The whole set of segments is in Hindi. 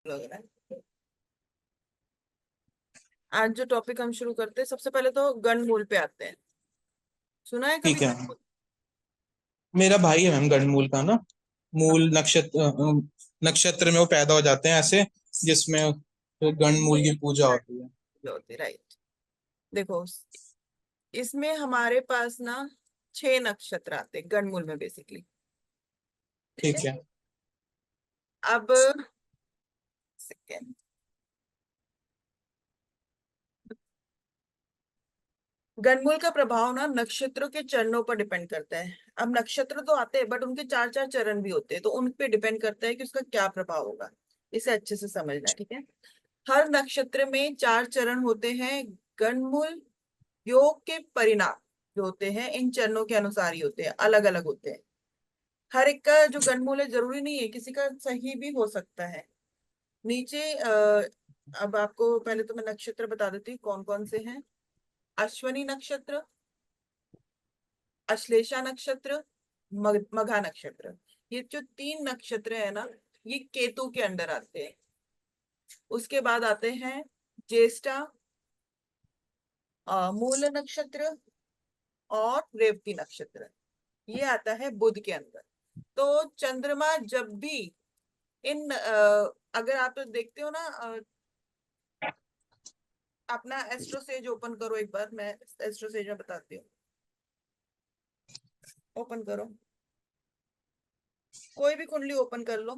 लग रहा है। आज जो टॉपिक हम शुरू करते हैं, सबसे पहले तो गणमूल पे आते हैं। सुना है कभी ठीक है। गणमूल? मेरा भाई है मैम गणमूल का ना। हाँ, मूल नक्षत्र में वो पैदा हो जाते हैं ऐसे, जिसमें गणमूल की पूजा होती है। जो होती राइट। देखो, इसमें हमारे पास ना 6 नक्षत्र आते हैं गणमूल में बेसिकली। ठीक है। ठीक है। अब सेकेंड, गणमूल का प्रभाव ना नक्षत्रों के चरणों पर डिपेंड करता है। अब नक्षत्र तो आते हैं बट उनके चार चार चरण भी होते हैं, तो उन पे डिपेंड करता है कि उसका क्या प्रभाव होगा। इसे अच्छे से समझना है, ठीक है। हर नक्षत्र में 4 चरण होते हैं। गणमूल योग के परिणाम जो होते हैं इन चरणों के अनुसार ही होते हैं, अलग अलग होते हैं। हर एक का जो गणमूल है जरूरी नहीं है, किसी का सही भी हो सकता है। नीचे अब आपको पहले तो मैं नक्षत्र बता देती हूँ कौन कौन से हैं। अश्वनी नक्षत्र, अश्लेषा नक्षत्र, मघा नक्षत्र। ये जो 3 नक्षत्र है ना, ये केतु के अंडर आते हैं। उसके बाद आते हैं ज्येष्ठा, मूल नक्षत्र और रेवती नक्षत्र। ये आता है बुध के अंदर। तो चंद्रमा जब भी इन अगर आप तो देखते हो ना, अपना एस्ट्रोसेज ओपन करो एक बार, मैं एस्ट्रोसेज में बताती हूँ। ओपन करो, कोई भी कुंडली ओपन कर लो।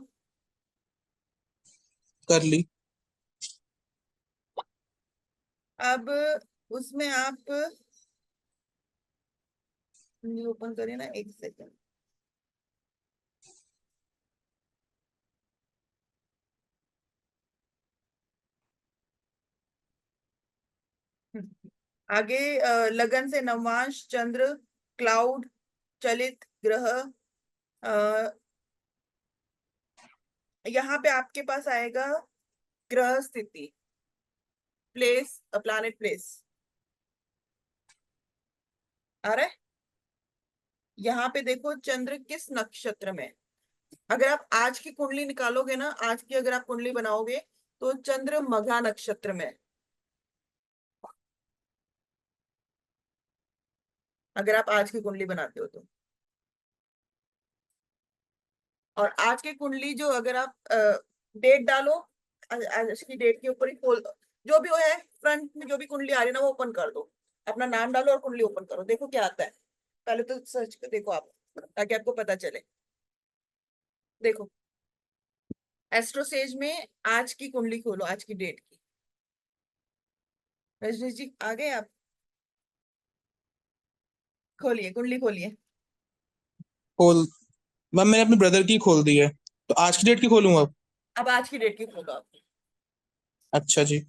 कर ली। अब उसमें आप कुंडली ओपन करिए ना, एक सेकंड। आगे लगन से नवांश, चंद्र, क्लाउड, चलित ग्रह। यहाँ पे आपके पास आएगा ग्रह स्थिति, प्लेस, प्लैनेट प्लेस आ रहा है। यहाँ पे देखो चंद्र किस नक्षत्र में। अगर आप आज की कुंडली निकालोगे ना, आज की अगर आप कुंडली बनाओगे, तो चंद्र मघा नक्षत्र में है। अगर आप आज की कुंडली बनाते हो तो, और आज की कुंडली जो अगर आप डेट डालो, आज की डेट के ऊपर ही खोल, जो भी वो है फ्रंट में जो भी कुंडली आ रही है ना, वो ओपन कर दो। अपना नाम डालो और कुंडली ओपन करो, देखो क्या आता है। पहले तो सर्च देखो आप, ताकि आपको पता चले। देखो, एस्ट्रोसेज में आज की कुंडली खोलो, आज की डेट की। रजनीश जी आ गए आप? खोलिए कुंडली, खोलिए। खोल। मैम मैंने अपने ब्रदर की खोल दी है, तो आज की डेट की खोलूंगा अब। अब आज की डेट की खोलो आप। अच्छा जी।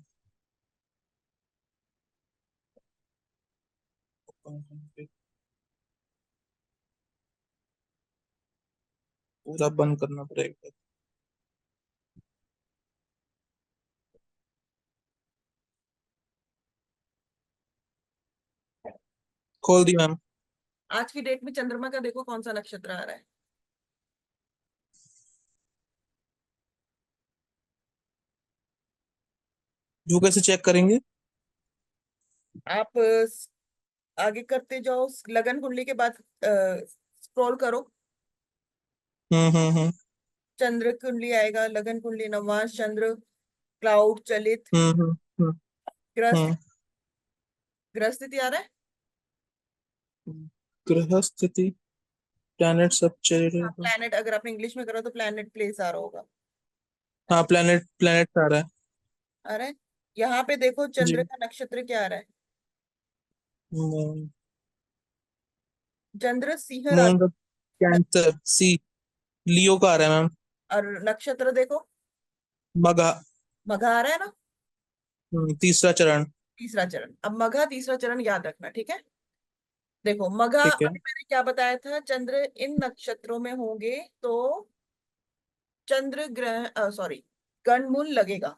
पूरा बंद करना पड़ेगा। खोल दी मैम। आज की डेट में चंद्रमा का देखो कौन सा नक्षत्र आ रहा है। जो कैसे चेक करेंगे? आप आगे करते जाओ, लगन कुंडली के बाद स्क्रॉल करो। हम्म। चंद्र कुंडली आएगा, लगन कुंडली, नवांश, चंद्र, क्लाउड, चलित, हम्म। ग्रह हम्म। ग्रह स्थिति आ रहा है। ग्रह स्थिति। प्लैनेट सब चल रहे हाँ, हैं। प्लैनेट अगर आपने इंग्लिश में करो तो प्लैनेट प्लेस आ रहा होगा। हाँ, प्लैनेट प्लैनेट आ रहा है। आ रहा है। यहाँ पे देखो चंद्र जी। का नक्षत्र क्या आ रहा है। मून। चंद्र सिंह मून का राशि। कैंसर सी। लियो का आ रहा है मैम। और नक्षत्र देखो, मगा। मघा आ रहा है ना। तीसरा चरण। तीसरा चरण, अब मघा तीसरा चरण याद रखना, ठीक है। देखो मघा, ठीक है। अभी मैंने क्या बताया था, चंद्र इन नक्षत्रों में होंगे तो चंद्र ग्रह सॉरी गणमूल लगेगा।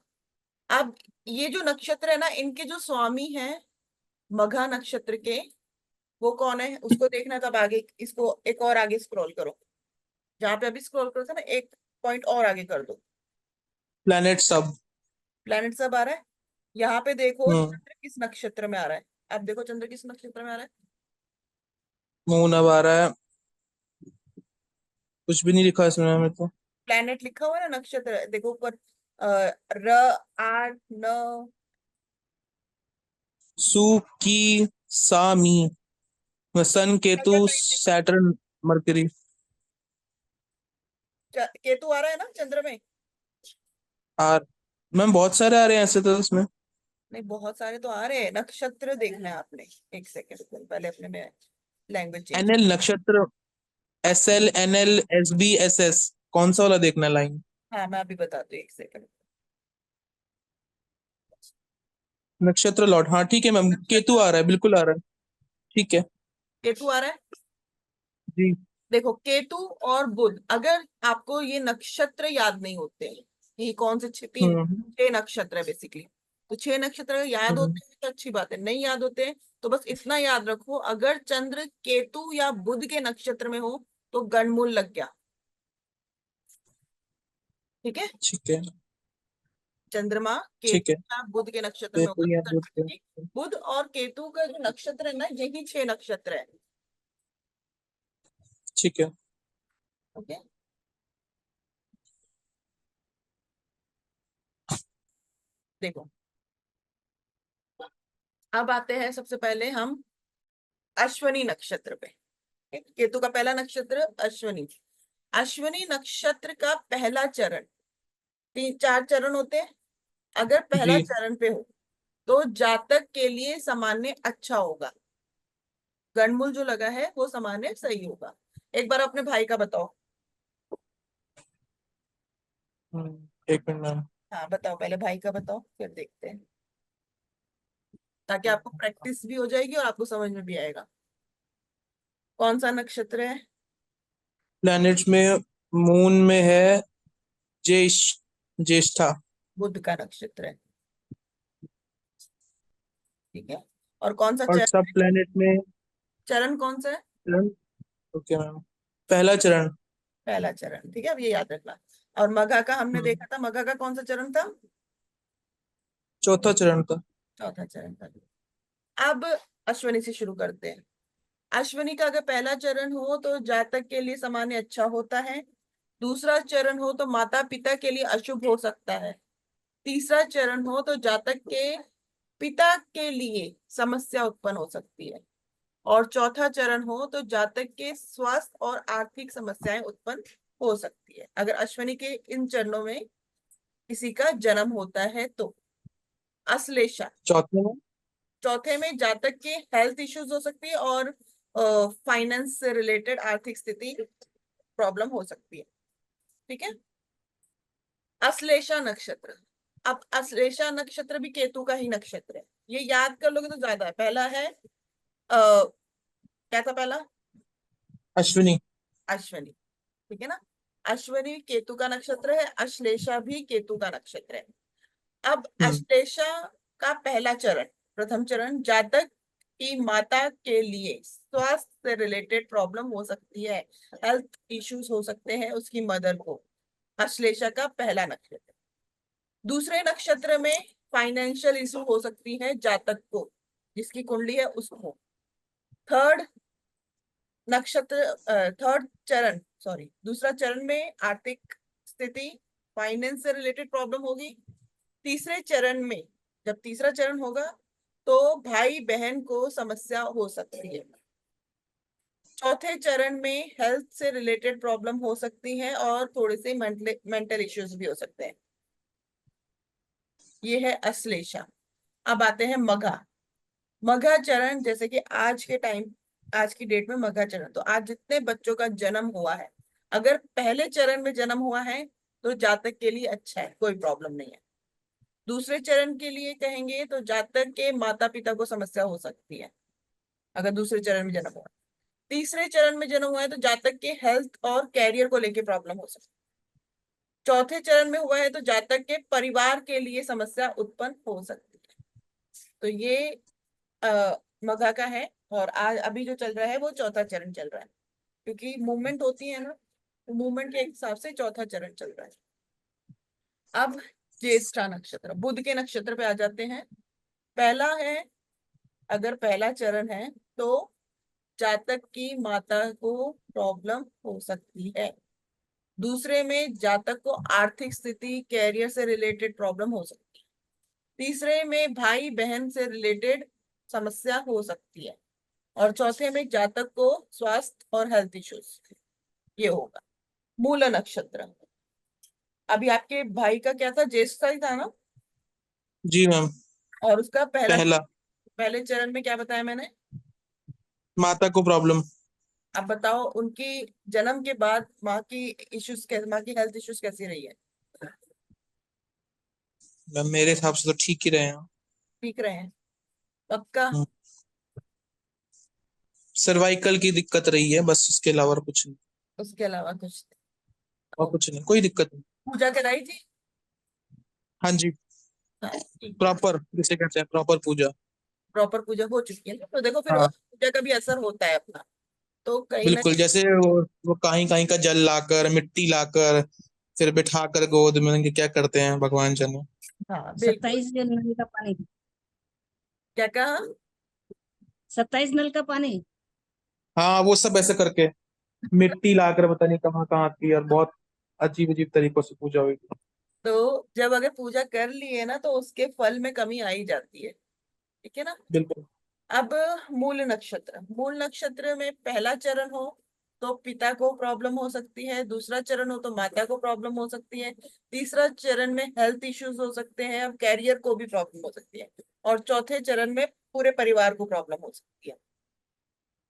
अब ये जो नक्षत्र है ना, इनके जो स्वामी हैं मघा नक्षत्र के, वो कौन है उसको देखना। तब आगे इसको एक और आगे स्क्रॉल करो, जहां पे अभी स्क्रॉल करो था ना, एक पॉइंट और आगे कर दो। प्लैनेट सब। प्लैनेट सब आ रहा है। यहाँ पे देखो हम्म। चंद्र किस नक्षत्र में आ रहा है। अब देखो चंद्र किस नक्षत्र में आ रहा है। मून अब आ रहा है। कुछ भी नहीं लिखा इसमें हमें तो। प्लैनेट लिखा हुआ है ना, नक्षत्र देखो ऊपर। र, आर, न। सु, की, सा, मी। सन, केतु, अगर टाइम देखो, सैटर्न, मरकरी। केतु आ रहा है ना चंद्र में। आर। मैम बहुत सारे आ रहे हैं ऐसे तो इसमें। नहीं, बहुत सारे तो आ रहे हैं, नक्षत्र देखना है आपने। एक सेकंड पहले अपने में लैंग्वेज चेंज। एनएल नक्षत्र। S L, N L, S B, S S. कौन सा वाला देखना है लाइन? हाँ मैं अभी बताती हूँ, एक सेकंड। नक्षत्र लॉट, हाँ ठीक है मैम, केतु नक्षत्र आ रहा है, बिल्कुल आ रहा है। ठीक है। केतु आ रहा है। जी। देखो केतु और बुध, अगर आपको ये नक्षत्र याद नहीं होते हैं, ये कौन से तीन हम्म। 6 नक्षत्र है बेसिकली, तो 6 नक्षत्र अगर याद हम्म। होते हैं तो अच्छी बात है, नहीं याद होते हैं तो बस इतना याद रखो, अगर चंद्र केतु या बुध के नक्षत्र में हो तो गणमूल लग गया। ठीक है। ठीक है। चंद्रमा ठीक केतु है। या बुध के नक्षत्र में केतु होगा या तो बुध के। बुध और केतु का जो नक्षत्र है ना, यही 6 नक्षत्र है। ठीक है। ओके। देखो, अब आते हैं सबसे पहले हम अश्वनी नक्षत्र पे। केतु का पहला नक्षत्र अश्वनी। अश्वनी नक्षत्र का पहला चरण, 4 चरण होते हैं। अगर पहला जी। चरण पे हो तो जातक के लिए सामान्य अच्छा होगा, गणमूल जो लगा है वो सामान्य सही होगा। एक बार अपने भाई का बताओ। एक मिनट मैम। हाँ बताओ, पहले भाई का बताओ फिर देखते हैं, ताकि आपको प्रैक्टिस भी हो जाएगी और आपको समझ में भी आएगा। कौन सा नक्षत्र है। प्लैनेट्स में मून में है ज्येष्ठ, ज्येष्ठा। बुध का नक्षत्र है। ठीक है। और कौन सा और चरण सब है? प्लैनेट में चरण कौन सा है। चरण। Okay ma'am. पहला चरण। पहला चरण, ठीक है, अब ये याद रखना। और मघा का हमने हम्म। देखा था, मघा का कौन सा चरण था। चौथा चरण था। चौथा चरण था। अब अश्वनी से शुरू करते हैं। अश्वनी का अगर पहला चरण हो तो जातक के लिए सामान्य अच्छा होता है। दूसरा चरण हो तो माता पिता के लिए अशुभ हो सकता है। तीसरा चरण हो तो जातक के पिता के लिए समस्या उत्पन्न हो सकती है। और चौथा चरण हो तो जातक के स्वास्थ्य और आर्थिक समस्याएं उत्पन्न हो सकती है, अगर अश्वनी के इन चरणों में किसी का जन्म होता है तो। अश्लेषा, चौथे में। चौथे में जातक के हेल्थ इश्यूज हो सकती है और फाइनेंस से रिलेटेड आर्थिक स्थिति प्रॉब्लम हो सकती है। ठीक है। अश्लेषा नक्षत्र। अब अश्लेषा नक्षत्र भी केतु का ही नक्षत्र है, ये याद कर लोगे तो ज्यादा है। पहला है क्या था पहला। अश्विनी। अश्वनी। ठीक है ना। अश्वनी केतु का नक्षत्र है, अश्लेषा भी केतु का नक्षत्र है। अब हम्म। अश्लेषा का पहला चरण, प्रथम चरण, जातक की माता के लिए स्वास्थ्य से रिलेटेड प्रॉब्लम हो सकती है, हेल्थ इश्यूज हो सकते हैं उसकी मदर को। अश्लेषा का पहला नक्षत्र। दूसरे नक्षत्र में फाइनेंशियल इशू हो सकती है जातक को, जिसकी कुंडली है उसको। थर्ड थर्ड चरण, सॉरी, दूसरा चरण में आर्थिक स्थिति, फाइनेंस से रिलेटेड प्रॉब्लम होगी। तीसरे चरण में, जब तीसरा चरण होगा तो भाई बहन को समस्या हो सकती है। चौथे चरण में हेल्थ से रिलेटेड प्रॉब्लम हो सकती है और थोड़े से मेंटल इश्यूज भी हो सकते हैं। ये है अश्लेषा। अब आते हैं मघा। मघा चरण, जैसे कि आज के टाइम, आज की डेट में मघा चरण, तो आज जितने बच्चों का जन्म हुआ है, अगर पहले चरण में जन्म हुआ है तो जातक के लिए अच्छा है, कोई प्रॉब्लम नहीं है। दूसरे चरण के लिए कहेंगे तो जातक के माता पिता को समस्या हो सकती है, अगर दूसरे चरण में जन्म हुआ। तीसरे चरण में जन्म हुआ है तो जातक के हेल्थ और कैरियर को लेके प्रॉब्लम हो सकती है। चौथे चरण में हुआ है तो जातक के परिवार के लिए समस्या उत्पन्न हो सकती है। तो ये मघा का है। और आज अभी जो चल रहा है वो चौथा चरण चल रहा है, क्योंकि मूवमेंट होती है ना, तो मूवमेंट के हिसाब से चौथा चरण चल रहा है। अब ज्येष्ठा नक्षत्र, बुध के नक्षत्र पे आ जाते हैं। पहला है, अगर पहला चरण है तो जातक की माता को प्रॉब्लम हो सकती है। दूसरे में जातक को आर्थिक स्थिति, कैरियर से रिलेटेड प्रॉब्लम हो सकती है। तीसरे में भाई बहन से रिलेटेड समस्या हो सकती है। और चौथे में जातक को स्वास्थ्य और हेल्थ इश्यूज ये होगा। मूल नक्षत्र, अभी आपके भाई का क्या था, ज्येष्ठा ही था ना? जी मैम। और उसका पहला, पहला पहले चरण में क्या बताया मैंने? माता को प्रॉब्लम। अब बताओ, उनकी जन्म के बाद माँ की इश्यूज कैसे, माँ की हेल्थ इश्यूज कैसी रही है? मैम मेरे हिसाब से तो ठीक ही रहे हैं। ठीक रहे हैं? पक्का? सर्वाइकल की दिक्कत रही है बस, उसके अलावा और कुछ नहीं। उसके अलावा कुछ? और कुछ नहीं, कोई दिक्कत नहीं। पूजा कराई थी? हाँ जी। हाँ, ठीक है। प्रॉपर जिसे कहते हैं प्रॉपर पूजा। प्रॉपर पूजा हो चुकी है ना, तो देखो फिर हाँ पूजा का भी असर होता है अपना। तो कहीं ना बिल्कुल, कहीं, जैसे वो कहीं कहीं का जल लाकर, मिट्टी लाकर, फिर बिठाकर गोद में उनके क्या करते हैं भगवान जाने। हाँ बिल्कुल। 27 नल का पानी। क्या कहा? 27 नल का पानी। हाँ वो सब ऐसे करके मिट्टी लाकर पता नहीं कहाँ कहाँ की, और बहुत अजीब अजीब तरीकों से पूजा हुई थी। तो जब अगर पूजा कर ली है ना, तो उसके फल में कमी आ ही जाती है। ठीक है ना? बिल्कुल। अब मूल नक्षत्र, मूल नक्षत्र में पहला चरण हो तो पिता को प्रॉब्लम हो सकती है। दूसरा चरण हो तो माता को प्रॉब्लम हो सकती है। तीसरा चरण में हेल्थ इश्यूज हो सकते हैं, अब कैरियर को भी प्रॉब्लम हो सकती है। और चौथे चरण में पूरे परिवार को प्रॉब्लम हो सकती है।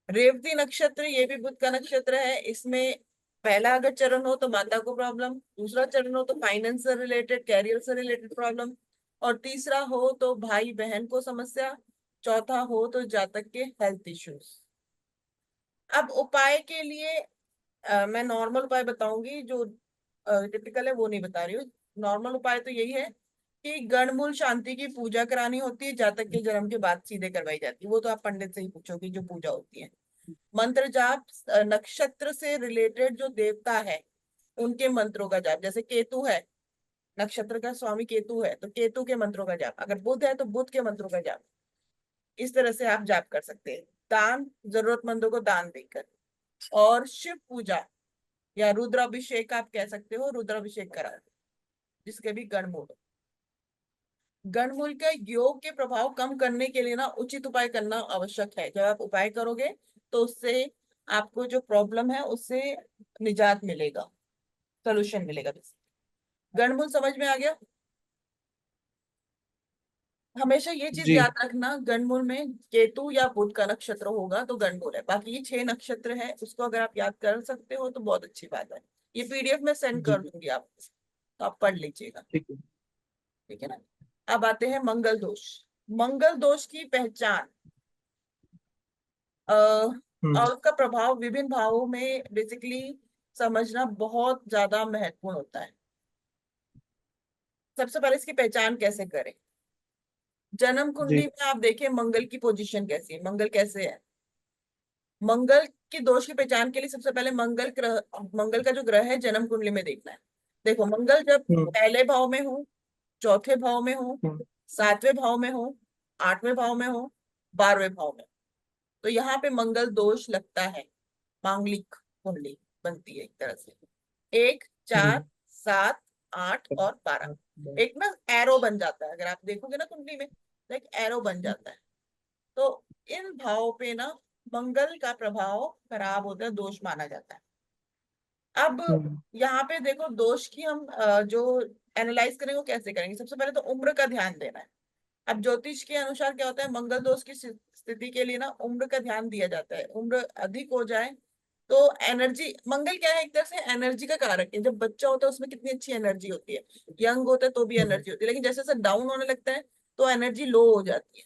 रेवती नक्षत्र, ये भी बुध का नक्षत्र है। इसमें पहला अगर चरण हो तो माता को प्रॉब्लम, दूसरा चरण हो तो फाइनेंस से रिलेटेड, कैरियर से रिलेटेड प्रॉब्लम, और तीसरा हो तो भाई बहन को समस्या, चौथा हो तो जातक के हेल्थ इश्यूज। अब उपाय के लिए मैं नॉर्मल उपाय बताऊंगी, जो टिपिकल है वो नहीं बता रही हूँ। नॉर्मल उपाय तो यही है कि गणमूल शांति की पूजा करानी होती है, जातक के जन्म के बाद सीधे करवाई जाती है। वो तो आप पंडित से ही पूछोगे जो पूजा होती है। मंत्र जाप, नक्षत्र से रिलेटेड जो देवता है उनके मंत्रों का जाप, जैसे केतु है, नक्षत्र का स्वामी केतु है तो केतु के मंत्रों का जाप, अगर बुध है तो बुध के मंत्रों का जाप। इस तरह से आप जाप कर सकते हैं, दान जरूरतमंदों को दान देकर। और शिव पूजा या रुद्राभिषेक आप कह सकते हो, रुद्राभिषेक करा जिसके भी गणमूल। गणमूल का योग के प्रभाव कम करने के लिए ना उचित उपाय करना आवश्यक है। जब आप उपाय करोगे तो उससे आपको जो प्रॉब्लम है उससे निजात मिलेगा, सोल्यूशन मिलेगा। गणमूल समझ में आ गया? हमेशा ये चीज जी याद रखना, गणमूल में केतु या बुध का नक्षत्र होगा तो गणमूल है। बाकी ये 6 नक्षत्र है, उसको अगर आप याद कर सकते हो तो बहुत अच्छी बात है। ये पीडीएफ में सेंड जी। कर दूंगी आपको, तो आप पढ़ लीजिएगा। ठीक है। ठीक है ना? अब आते हैं मंगल दोष। मंगल दोष की पहचान और उसका प्रभाव विभिन्न भावों में बेसिकली समझना बहुत ज्यादा महत्वपूर्ण होता है। सबसे पहले इसकी पहचान कैसे करें? जन्म कुंडली जी। में आप देखें मंगल की पोजीशन कैसी है, मंगल कैसे है। मंगल के दोष की पहचान के लिए सबसे पहले मंगल ग्रह, मंगल का जो ग्रह है जन्म कुंडली में देखना है। देखो मंगल जब हम्म पहले भाव में हो, चौथे भाव में हो, हम्म 7वें भाव में हो, 8वें भाव में हो, 12वें भाव में, तो यहाँ पे मंगल दोष लगता है। मांगलिक कुंडली बनती है एक तरह से, 1, 4, हम्म 7, 8 और 12। एक ना एरो बन जाता है, अगर आप देखोगे ना कुंडली में तो एक एरो बन जाता है। तो इन भावों पे ना मंगल का प्रभाव खराब होता है, दोष माना जाता है। अब हम्म यहाँ पे देखो दोष की हम जो एनालाइज करेंगे वो कैसे करेंगे। सबसे पहले तो उम्र का ध्यान देना है। अब ज्योतिष के अनुसार क्या होता है, मंगल दोष की स्थिति के लिए ना उम्र का ध्यान दिया जाता है। उम्र अधिक हो जाए तो एनर्जी, मंगल क्या है, एक तरह से एनर्जी का कारक है। जब बच्चा होता है उसमें कितनी अच्छी एनर्जी होती है, यंग होता है तो भी हम्म एनर्जी होती है, लेकिन जैसे जैसे डाउन होने लगता है तो एनर्जी लो हो जाती है।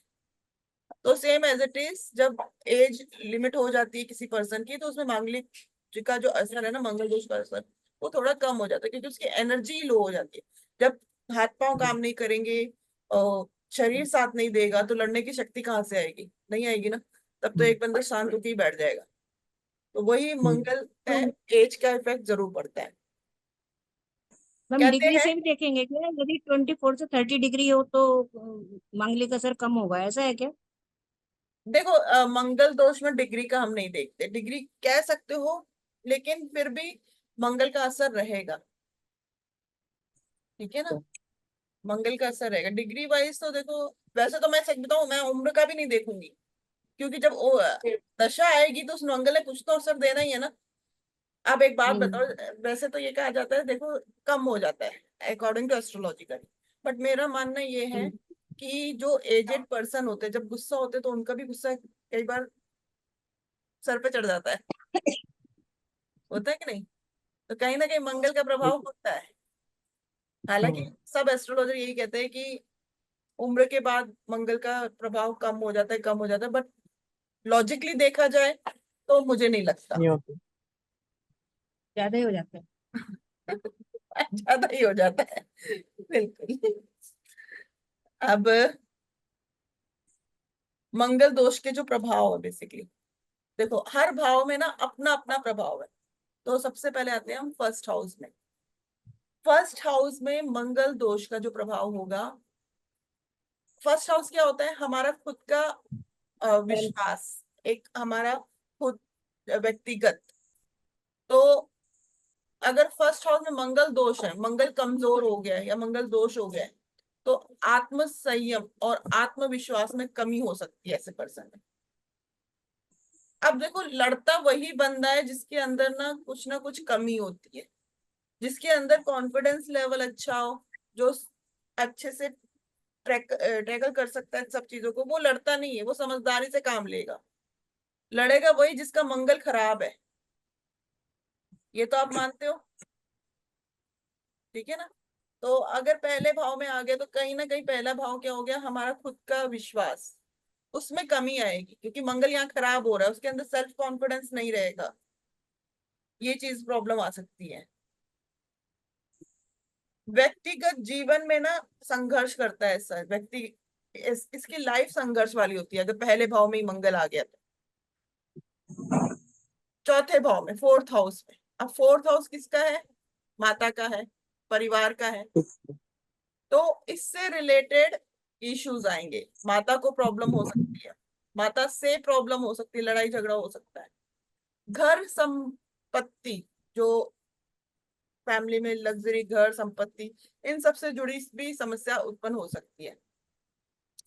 तो सेम एज इट इज, जब एज लिमिट हो जाती है किसी पर्सन की तो उसमें मांगलिक जी का जो असर है ना, मंगल दोष का असर, वो थोड़ा कम हो जाता है क्योंकि उसकी एनर्जी लो हो जाती है। जब हाथ पांव काम नहीं करेंगे और शरीर साथ नहीं देगा तो लड़ने की शक्ति कहाँ से आएगी, नहीं आएगी ना। तब तो हम्म एक बंदा शांत होकर ही बैठ जाएगा। तो वही हम्म मंगल है, एज का इफेक्ट जरूर पड़ता है। मैम कहते डिग्री हैं। से भी देखेंगे क्या? यदि 24 से 30 डिग्री हो तो मांगलिक असर कम होगा, ऐसा है क्या? देखो मंगल दोष में डिग्री का हम नहीं देखते, डिग्री कह सकते हो, लेकिन फिर भी मंगल का असर रहेगा। ठीक है ना, मंगल का असर रहेगा। डिग्री वाइज तो देखो, वैसे तो मैं सच बताऊं, मैं उम्र का भी नहीं देखूंगी, क्योंकि जब दशा आएगी तो उस मंगल ने कुछ तो असर देना ही है ना। अब एक बात बताओ, हम्म। वैसे तो ये कहा जाता है देखो कम हो जाता है अकॉर्डिंग टू एस्ट्रोलॉजिकल, बट मेरा मानना ये है हम्म। कि जो एजेड पर्सन होते हैं जब गुस्सा होते हैं तो उनका भी गुस्सा कई बार सर पे चढ़ जाता है, होता है कि नहीं? तो कहीं ना कहीं मंगल का प्रभाव होता है। हालांकि हम्म। सब एस्ट्रोलॉजर यही कहते हैं कि उम्र के बाद मंगल का प्रभाव कम हो जाता है, कम हो जाता है, बट लॉजिकली देखा जाए तो मुझे नहीं लगता। नहीं होती। ज्यादा ही हो जाता है। ज्यादा ही हो जाता है। बिल्कुल। अब मंगल दोष के जो प्रभाव है बेसिकली, देखो हर भाव में ना अपना अपना प्रभाव है। तो सबसे पहले आते हैं हम फर्स्ट हाउस में। फर्स्ट हाउस में मंगल दोष का जो प्रभाव होगा, फर्स्ट हाउस क्या होता है? हमारा खुद का विश्वास, एक हमारा खुद व्यक्तिगत। तो अगर फर्स्ट हाउस में मंगल दोष है, मंगल कमजोर हो गया है या मंगल दोष हो गया है, तो आत्म संयम और आत्मविश्वास में कमी हो सकती है ऐसे पर्सन में। अब देखो लड़ता वही बंदा है जिसके अंदर ना कुछ कमी होती है, जिसके अंदर कॉन्फिडेंस लेवल अच्छा हो, जो अच्छे से टैकल कर सकता है सब चीजों को, वो लड़ता नहीं है, वो समझदारी से काम लेगा। लड़ेगा वही जिसका मंगल खराब है, ये तो आप मानते हो। ठीक है ना? तो अगर पहले भाव में आ गया तो कहीं ना कहीं पहला भाव क्या हो गया, हमारा खुद का विश्वास, उसमें कमी आएगी, क्योंकि मंगल यहाँ खराब हो रहा है, उसके अंदर सेल्फ कॉन्फिडेंस नहीं रहेगा। ये चीज प्रॉब्लम आ सकती है। व्यक्तिगत जीवन में ना संघर्ष करता है सर व्यक्ति, इसकी लाइफ संघर्ष वाली होती है अगर पहले भाव में ही मंगल आ गया तो। चौथे भाव में, फोर्थ हाउस में, अब फोर्थ हाउस किसका है? माता का है, परिवार का है। तो इससे रिलेटेड इश्यूज आएंगे, माता को प्रॉब्लम हो सकती है, माता से प्रॉब्लम हो सकती है, लड़ाई झगड़ा हो सकता है। घर संपत्ति, जो फैमिली में लग्जरी घर संपत्ति, इन सब से जुड़ी भी समस्या उत्पन्न हो सकती है।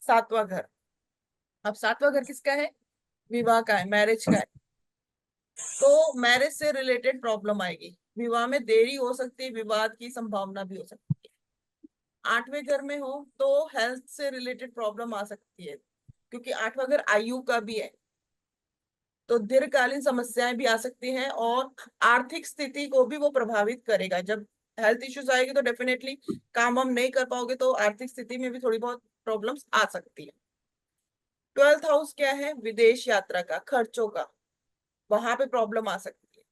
सातवां घर, अब सातवां घर किसका है? विवाह का है, मैरिज का है। तो मैरिज से रिलेटेड प्रॉब्लम आएगी, विवाह में देरी हो सकती है, विवाद की संभावना भी हो सकती है। आठवें घर में हो तो हेल्थ से रिलेटेड प्रॉब्लम आ सकती है, क्योंकि आठवां घर आयु का भी है, तो दीर्घकालीन समस्याएं भी आ सकती हैं, और आर्थिक स्थिति को भी वो प्रभावित करेगा। जब हेल्थ इश्यूज आएगी तो डेफिनेटली काम हम नहीं कर पाओगे, तो आर्थिक स्थिति में भी थोड़ी बहुत प्रॉब्लम्स आ सकती है। ट्वेल्थ हाउस क्या है? विदेश यात्रा का, खर्चों का, वहां पे प्रॉब्लम आ सकती है।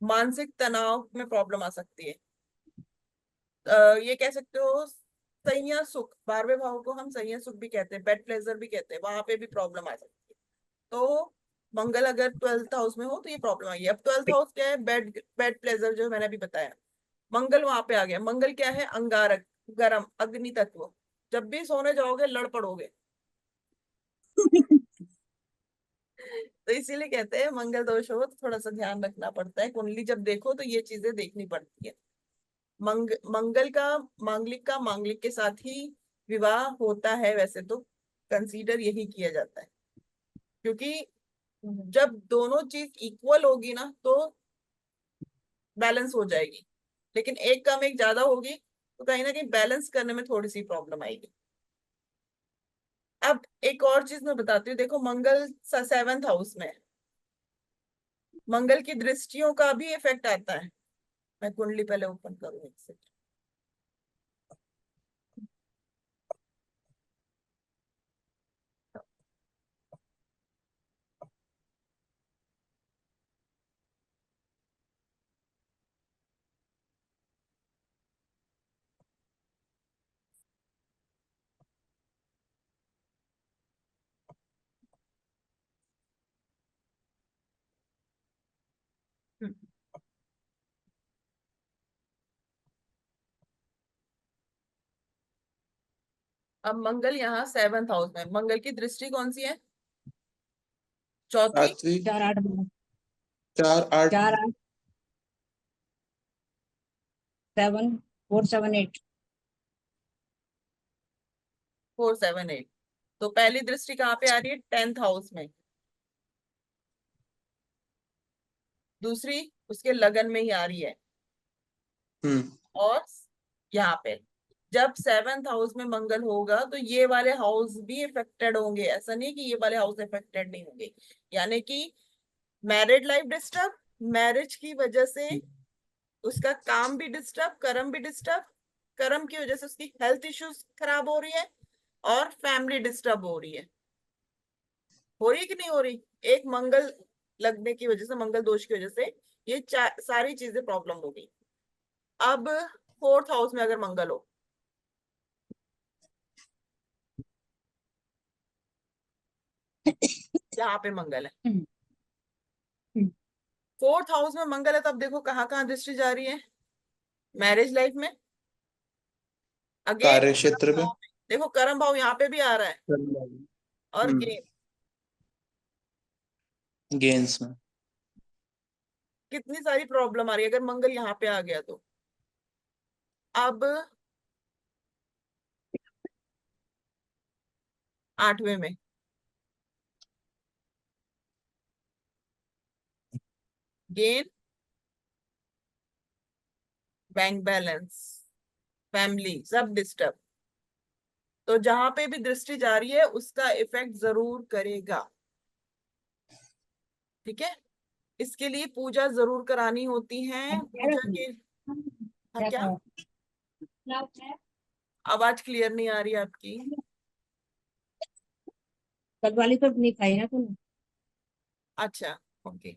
मानसिक तनाव में प्रॉब्लम आ सकती है। ये कह सकते हो संयम सुख, 12वें भाव को हम संयम सुख भी कहते हैं, बेड प्लेजर भी कहते हैं, वहां पे भी प्रॉब्लम आ सकती है। तो मंगल अगर ट्वेल्थ हाउस में हो तो ये प्रॉब्लम आई है। अब ट्वेल्थ हाउस क्या है? बेड बेड प्लेजर, जो मैंने अभी बताया, मंगल वहां पे आ गया। मंगल क्या है? अंगारक, गर्म, अग्नि तत्व। जब भी सोने जाओगे लड़ पड़ोगे। तो इसीलिए कहते हैं मंगल दोष हो तो थोड़ा सा ध्यान रखना पड़ता है, कुंडली जब देखो तो ये चीजें देखनी पड़ती है। मंगल का, मांगलिक के साथ ही विवाह होता है वैसे तो, कंसीडर यही किया जाता है, क्योंकि जब दोनों चीज इक्वल होगी ना तो बैलेंस हो जाएगी, लेकिन एक कम एक ज्यादा होगी तो कहीं ना कहीं बैलेंस करने में थोड़ी सी प्रॉब्लम आएगी। अब एक और चीज मैं बताती हूँ, देखो मंगल सेवेंथ हाउस में है, मंगल की दृष्टियों का भी इफेक्ट आता है। मैं कुंडली पहले ओपन करूँ एक सेकंड। हम्म, अब मंगल यहाँ 7th हाउस में, मंगल की दृष्टि कौन सी है? चौथी। 8वीं। 4 8 4 8। 4 8 7 4 7 8 4 7 8। तो पहली दृष्टि कहाँ पे आ रही है? 10th हाउस में। दूसरी उसके लगन में ही आ रही है। और यहाँ पे जब 7th हाउस में मंगल होगा तो ये वाले हाउस भी इफेक्टेड होंगे, ऐसा नहीं कि ये वाले हाउस इफेक्टेड नहीं होंगे। यानी कि मैरिड लाइफ डिस्टर्ब, मैरिज की वजह से उसका काम भी डिस्टर्ब, कर्म भी डिस्टर्ब, कर्म की वजह से उसकी हेल्थ इश्यूज खराब हो रही है, और फैमिली डिस्टर्ब हो रही है कि नहीं हो रही? एक मंगल लगने की वजह से, मंगल दोष की वजह से ये सारी चीजें प्रॉब्लम हो गई। अब 4th हाउस में अगर मंगल हो, यहाँ पे मंगल है, 4th हाउस में मंगल है, तब देखो कहाँ कहाँ दृष्टि जा रही है? मैरिज लाइफ में, अगेन कार्य क्षेत्र पे। देखो कर्म भाव यहाँ पे भी आ रहा है, और गेम्स में। कितनी सारी प्रॉब्लम आ रही है अगर मंगल यहाँ पे आ गया तो। अब 8वें में गेन, बैंक बैलेंस, फैमिली सब डिस्टर्ब। तो जहां पे भी दृष्टि जा रही है उसका इफेक्ट जरूर करेगा। ठीक है, इसके लिए पूजा जरूर करानी होती है। पूजा के हाँ, क्या क्या कहा? आवाज क्लियर नहीं आ रही है आपकी? कल वाली तो नहीं खाई ना तूने? अच्छा, ओके।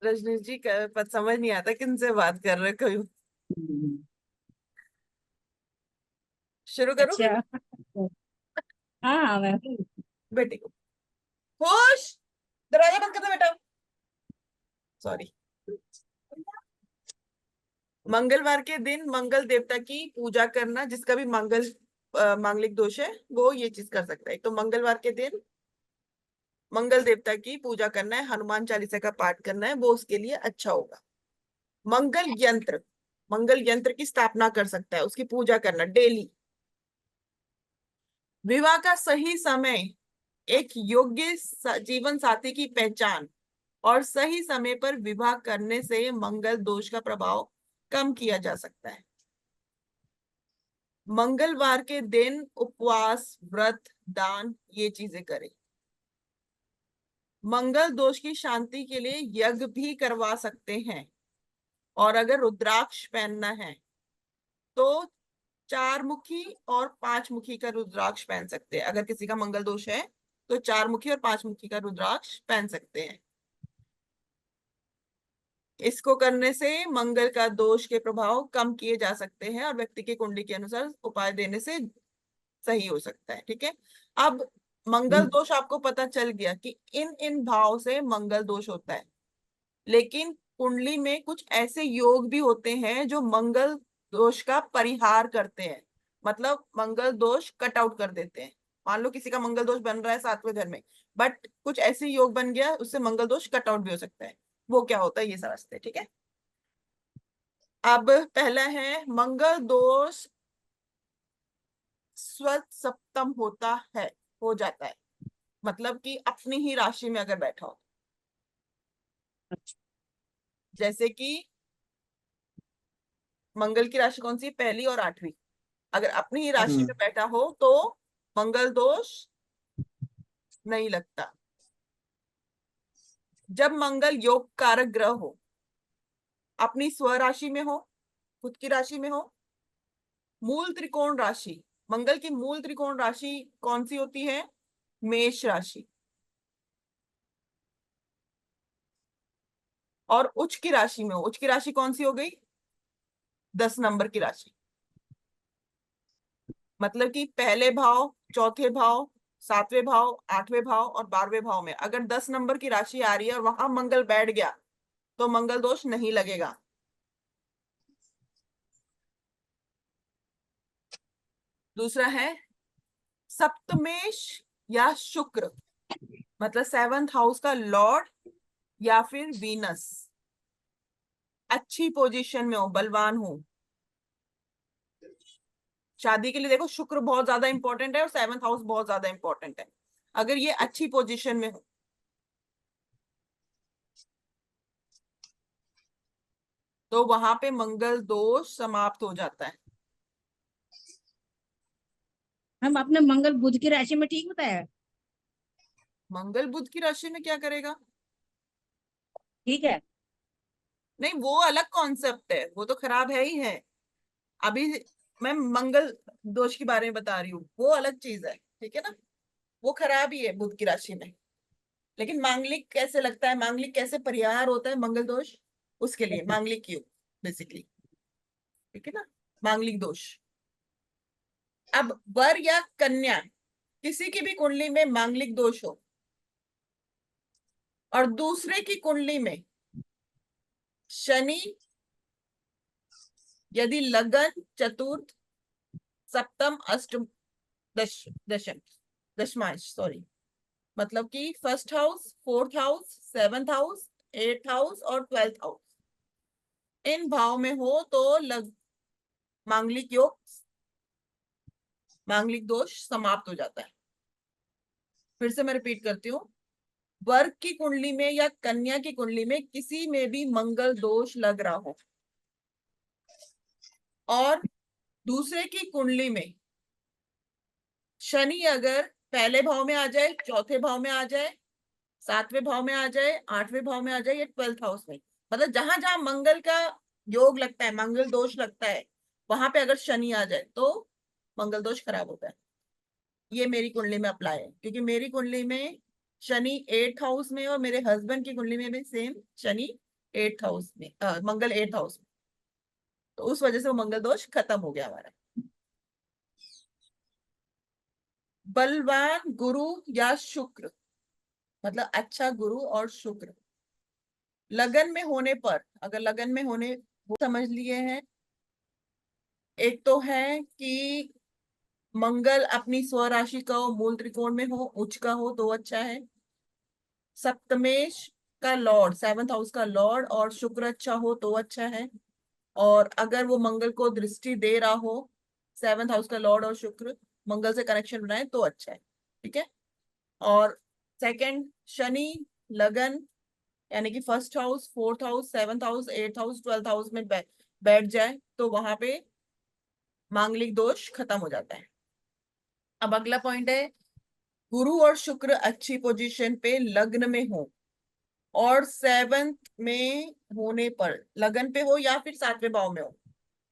रजनीश जी पर समझ नहीं आता किन से बात कर रहे कोई। शुरू करूं? अच्छा। हाँ मैं बेटे को खुश, दरवाजा बंद कर दो बेटा। सॉरी। मंगलवार के दिन मंगल देवता की पूजा करना, जिसका भी मांगलिक दोष है वो ये चीज कर सकता है। तो मंगलवार के दिन मंगल देवता की पूजा करना है, हनुमान चालीसा का पाठ करना है, वो उसके लिए अच्छा होगा। मंगल यंत्र, मंगल यंत्र की स्थापना कर सकता है, उसकी पूजा करना डेली। विवाह का सही समय, एक योग्य जीवन साथी की पहचान और सही समय पर विवाह करने से मंगल दोष का प्रभाव कम किया जा सकता है। मंगलवार के दिन उपवास, व्रत, दान ये चीजें करें। मंगल दोष की शांति के लिए यज्ञ भी करवा सकते हैं। और अगर रुद्राक्ष पहनना है तो 4 मुखी और 5 मुखी का रुद्राक्ष पहन सकते हैं। अगर किसी का मंगल दोष है तो 4 मुखी और 5 मुखी का रुद्राक्ष पहन सकते हैं। इसको करने से मंगल का दोष के प्रभाव कम किए जा सकते हैं और व्यक्ति की कुंडली के अनुसार उपाय देने से सही हो सकता है। ठीक है, अब मंगल दोष आपको पता चल गया कि इन इन भाव से मंगल दोष होता है। लेकिन कुंडली में कुछ ऐसे योग भी होते हैं जो मंगल दोष का परिहार करते हैं, मतलब मंगल दोष कट आउट कर देते हैं। मान लो किसी का मंगल दोष बन रहा है 7वें घर में, बट कुछ ऐसे योग बन गया उससे मंगल दोष कट आउट भी हो सकता है। वो क्या होता है ये समझते हैं। ठीक है, अब पहला है मंगल दोष स्वसप्तम होता है, हो जाता है, मतलब कि अपनी ही राशि में अगर बैठा हो। जैसे कि मंगल की राशि कौन सी? पहली और 8वीं। अगर अपनी ही राशि में बैठा हो तो मंगल दोष नहीं लगता। जब मंगल योग कारक ग्रह हो, अपनी स्वराशि में हो, खुद की राशि में हो, मूल त्रिकोण राशि, मंगल की मूल त्रिकोण राशि कौन सी होती है? मेष राशि। और उच्च की राशि में हो, उच्च की राशि कौन सी हो गई? 10 नंबर की राशि। मतलब कि पहले भाव, चौथे भाव, 7वें भाव, 8वें भाव और 12वें भाव में अगर 10 नंबर की राशि आ रही है और वहां मंगल बैठ गया तो मंगल दोष नहीं लगेगा। दूसरा है सप्तमेश या शुक्र, मतलब 7th हाउस का लॉर्ड या फिर वीनस अच्छी पोजीशन में हो, बलवान हो। शादी के लिए देखो शुक्र बहुत ज्यादा इंपॉर्टेंट है और 7th हाउस बहुत ज्यादा इंपॉर्टेंट है। अगर ये अच्छी पोजीशन में हो तो वहां पे मंगल दोष समाप्त हो जाता है। हम अपने मंगल बुध की राशि में ठीक बताया? मंगल बुध की राशि में क्या करेगा? ठीक है। नहीं, वो अलग कॉन्सेप्ट है, वो तो खराब है ही है। अभी मैं मंगल दोष के बारे में बता रही हूँ, वो अलग चीज है, ठीक है ना। वो खराब ही है बुध की राशि में। लेकिन मांगलिक कैसे लगता है, मांगलिक कैसे परिहार होता है मंगल दोष, उसके लिए मांगलिक योग बेसिकली, ठीक है ना, मांगलिक दोष। अब वर या कन्या किसी की भी कुंडली में मांगलिक दोष हो और दूसरे की कुंडली में शनि, यदि लगन, चतुर्थ, सप्तम, अष्टम, दशम, दशमांश, सॉरी, मतलब कि 1st house, 4th house, 7th house, 8th house और 12th हाउस इन भाव में हो तो मांगलिक योग, मांगलिक दोष समाप्त हो जाता है। फिर से मैं रिपीट करती हूँ, वर्ग की कुंडली में या कन्या की कुंडली में किसी में भी मंगल दोष लग रहा हो और दूसरे की कुंडली में शनि अगर पहले भाव में आ जाए, चौथे भाव में आ जाए, 7वें भाव में आ जाए, 8वें भाव में आ जाए या 12th हाउस में, मतलब जहां जहां मंगल का योग लगता है, मंगल दोष लगता है, वहां पे अगर शनि आ जाए तो मंगल दोष खराब होता है। ये मेरी कुंडली में अप्लाई है क्योंकि मेरी कुंडली में शनि 8th हाउस में और मेरे हस्बैंड की कुंडली में भी सेम शनि 8th हाउस में, मंगल 8th हाउस में, तो उस वजह से वो मंगल दोष खत्म हो गया हमारा। बलवान गुरु या शुक्र, मतलब अच्छा गुरु और शुक्र लगन में होने पर, अगर लगन में होने, वो समझ लिए हैं। एक तो है कि मंगल अपनी स्वराशि का हो, मूल त्रिकोण में हो, उच्च का हो तो अच्छा है। सप्तमेश का लॉर्ड, 7th हाउस का लॉर्ड और शुक्र अच्छा हो तो अच्छा है। और अगर वो मंगल को दृष्टि दे रहा हो, 7th हाउस का लॉर्ड और शुक्र मंगल से कनेक्शन बनाए तो अच्छा है, ठीक है। और सेकंड, शनि लगन यानी कि 1st house, 4th house, 7th house, 8th house, 12th house में बैठ जाए तो वहां पे मांगलिक दोष खत्म हो जाता है। अब अगला पॉइंट है, गुरु और शुक्र अच्छी पोजीशन पे लग्न में हो और 7th में होने पर, लगन पे हो या फिर 7वें भाव में हो,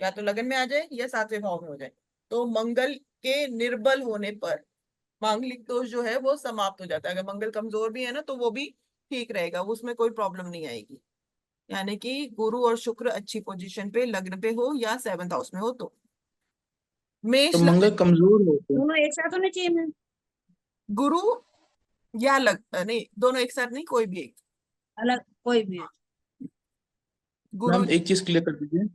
या तो लगन में आ जाए या 7वें भाव में हो जाए, तो मंगल के निर्बल होने पर मांगलिक दोष जो है वो समाप्त हो जाता है। अगर मंगल कमजोर भी है ना तो वो भी ठीक रहेगा, उसमें कोई प्रॉब्लम नहीं आएगी। यानी कि गुरु और शुक्र अच्छी पोजीशन पे लग्न पे हो या 7th हाउस में हो तो। तो मेष मंगल लग्न, कमजोर हो तो दोनों एक साथ होने चाहिए मैम? गुरु या नहीं, दोनों एक साथ नहीं, कोई भी एक। अलग कोई भी? गुरु, मैम एक चीज क्लियर कर दीजिए।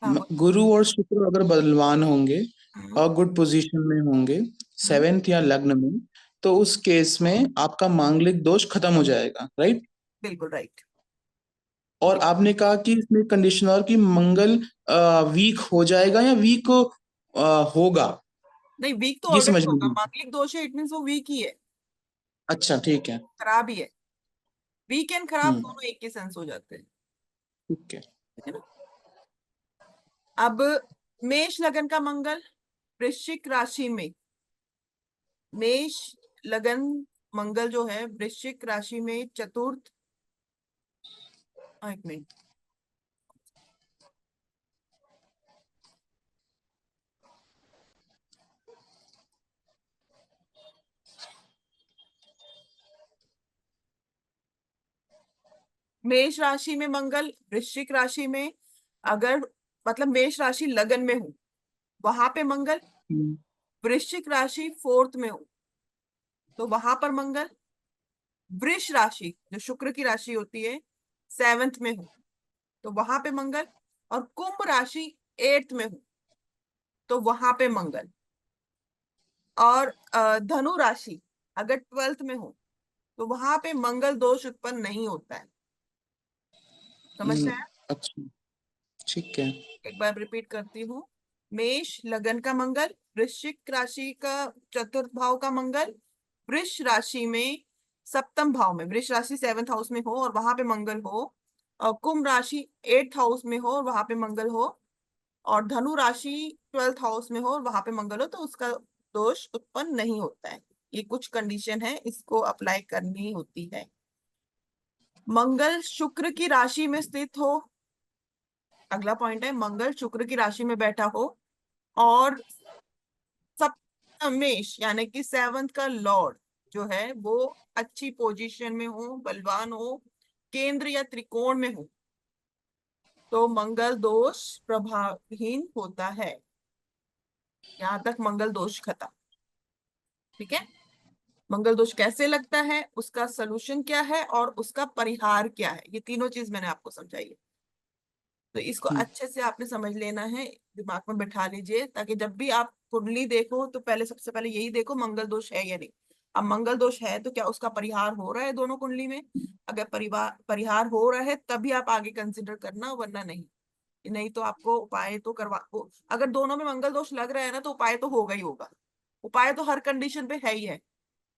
हाँ गुरु और शुक्र अगर बलवान होंगे हम्म, और गुड पोजीशन में होंगे, हम्म, 7th या लग्न में, तो उस केस में आपका मांगलिक दोष खत्म हो जाएगा, राइट। बिल्कुल राइट। और आपने कहा कि इसमें कंडीशन और कि मंगल वीक हो जाएगा या वीक होगा, नहीं, वीक तो ये ऑलरेडी समझ में होगा, नहीं। मांगलिक दोष है, इट मीन वो वीक ही है, अच्छा ठीक है। खराब ही है। वीक एंड खराब हम्म। दोनों एक के सेंस हो जाते हैं, ठीक है। ठीक है ना। अब मेष लगन का मंगल वृश्चिक राशि में, मेष लगन मंगल जो है वृश्चिक राशि में चतुर्थ, एक मिनट, मेष राशि में मंगल वृश्चिक राशि में, अगर मतलब मेष राशि लगन में हो वहां पे मंगल, हम्म। वृश्चिक राशि 4th में हो तो वहां पर मंगल, वृष राशि जो शुक्र की राशि होती है 7th में हो तो वहां पे मंगल, और कुंभ राशि 8th में हो तो वहां पे मंगल। और धनु राशि अगर 12th में हो तो वहां पे मंगल दोष उत्पन्न नहीं होता है। समझ में आया? अच्छा, ठीक है। एक बार रिपीट करती हूँ। मेष लगन का मंगल, वृश्चिक राशि का चतुर्थ भाव का मंगल, वृष राशि में सप्तम भाव में, वृष राशि 7th हाउस में हो और वहां पे मंगल हो, और कुंभ राशि 8th हाउस में हो और वहां पे मंगल हो, और धनु राशि 12th हाउस में हो और वहां पे मंगल हो, तो उसका दोष उत्पन्न नहीं होता है। ये कुछ कंडीशन है, इसको अप्लाई करनी होती है। मंगल शुक्र की राशि में स्थित हो, अगला पॉइंट है, मंगल शुक्र की राशि में बैठा हो और सप्तमेश यानी कि 7th का लॉर्ड जो है वो अच्छी पोजीशन में हो, बलवान हो, केंद्र या त्रिकोण में हो, तो मंगल दोष प्रभावहीन होता है। यहां तक मंगल दोष खत्म। ठीक है, मंगल दोष कैसे लगता है, उसका सलूशन क्या है और उसका परिहार क्या है, ये तीनों चीज मैंने आपको समझाई है। तो इसको अच्छे से आपने समझ लेना है, दिमाग में बैठा लीजिए, ताकि जब भी आप कुंडली देखो तो पहले सबसे पहले यही देखो मंगल दोष है या नहीं। अब मंगल दोष है तो क्या उसका परिहार हो रहा है दोनों कुंडली में? अगर परिहार हो रहा है तभी आप आगे कंसिडर करना, वरना नहीं। नहीं तो आपको उपाय तो अगर दोनों में मंगल दोष लग रहा है ना तो उपाय तो होगा ही होगा। उपाय तो हर कंडीशन पे है ही है,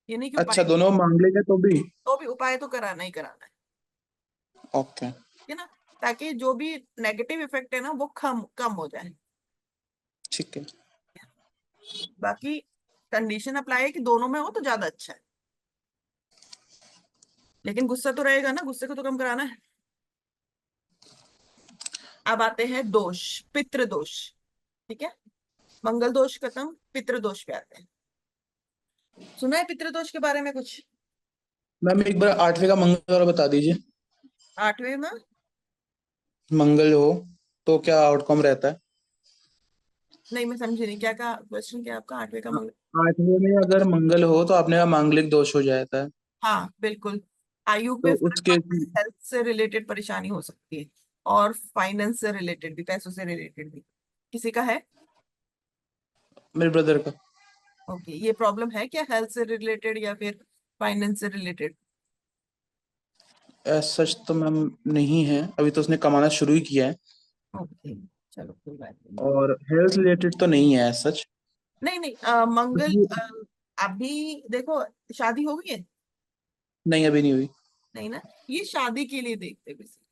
ये नहीं कि अच्छा, उपाय, दोनों मांगलिक है तो भी? तो भी उपाय तो कराना ही कराना ओके। है ना, ताकि जो भी नेगेटिव इफेक्ट है ना वो कम कम हो जाए। ठीक है। बाकी कंडीशन अप्लाई है कि दोनों में हो तो ज्यादा अच्छा है, लेकिन गुस्सा तो रहेगा ना, गुस्से को तो कम कराना है। अब आते हैं दोष, पितृ दोष। ठीक है, मंगल दोष खत्म, पितृ दोष पे आते हैं। सुना है पितृ दोष के बारे में कुछ? मैम एक बार 8वें का मंगल और बता दीजिए। 8वें में? मंगल हो तो क्या आउटकम रहता है? नहीं मैं समझी नहीं, क्या का क्वेश्चन, क्या आपका 8वें का मंगल? 8वें में अगर मंगल हो तो आपने कहा मांगलिक दोष हो जाता है, हाँ बिल्कुल, आयु पे तो फर्क उसके पड़ता है, हेल्थ से रिलेटेड परेशानी हो सकती है, और फाइनेंस से रिलेटेड भी, पैसों से रिलेटेड भी। किसी का है? मेरे ब्रदर का। ओके, ये प्रॉब्लम है क्या हेल्थ से रिलेटेड या फिर फाइनेंस से रिलेटेड? सच तो मैम नहीं है, अभी तो उसने कमाना शुरू ही किया है, ओके, चलो कोई बात नहीं। और हेल्थ रिलेटेड तो नहीं है सच। नहीं नहीं, मंगल अभी देखो, शादी हो गई है? नहीं, अभी नहीं हुई। नहीं ना, ये शादी के लिए देखते हैं बेसिकली,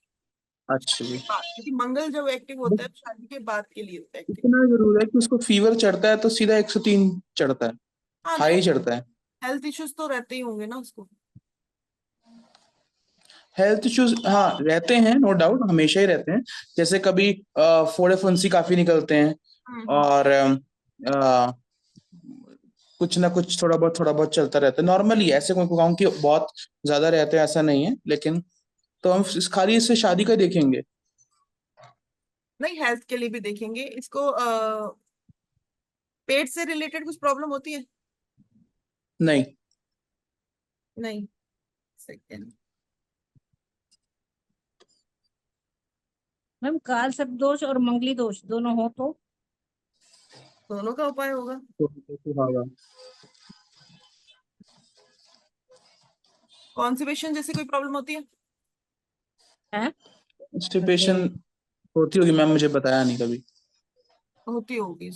अच्छा जी। क्योंकि मंगल जब एक्टिव होता है बस तो शादी के बाद के लिए होता है एक्टिव। इतना जरूर है कि उसको फीवर चढ़ता है तो सीधा 103 चढ़ता है, हाँ तो हाई चढ़ता है। हेल्थ इश्यूज तो रहते ही होंगे ना उसको। हेल्थ इश्यूज हाँ रहते हैं, नो डाउट, हमेशा ही रहते हैं। जैसे कभी फोड़े फुंसी काफी निकलते हैं, हम्म। और कुछ ना कुछ थोड़ा बहुत चलता रहता है, नॉर्मली। ऐसे कोई कहूँ कि बहुत ज्यादा रहते हैं ऐसा नहीं है, लेकिन तो हम खाली इससे शादी का देखेंगे। नहीं, हेल्थ के लिए भी देखेंगे इसको। पेट से रिलेटेड कुछ प्रॉब्लम होती है? नहीं। नहीं। सेकेंड। मैम काल सर्प दोष और मंगली दोष दोनों हो तो? दोनों का उपाय होगा। तो होगा। कॉन्स्टिपेशन जैसी कोई प्रॉब्लम होती है? है कॉन्स्टिपेशन होती होगी मैम, मुझे बताया नहीं कभी। होती होगी।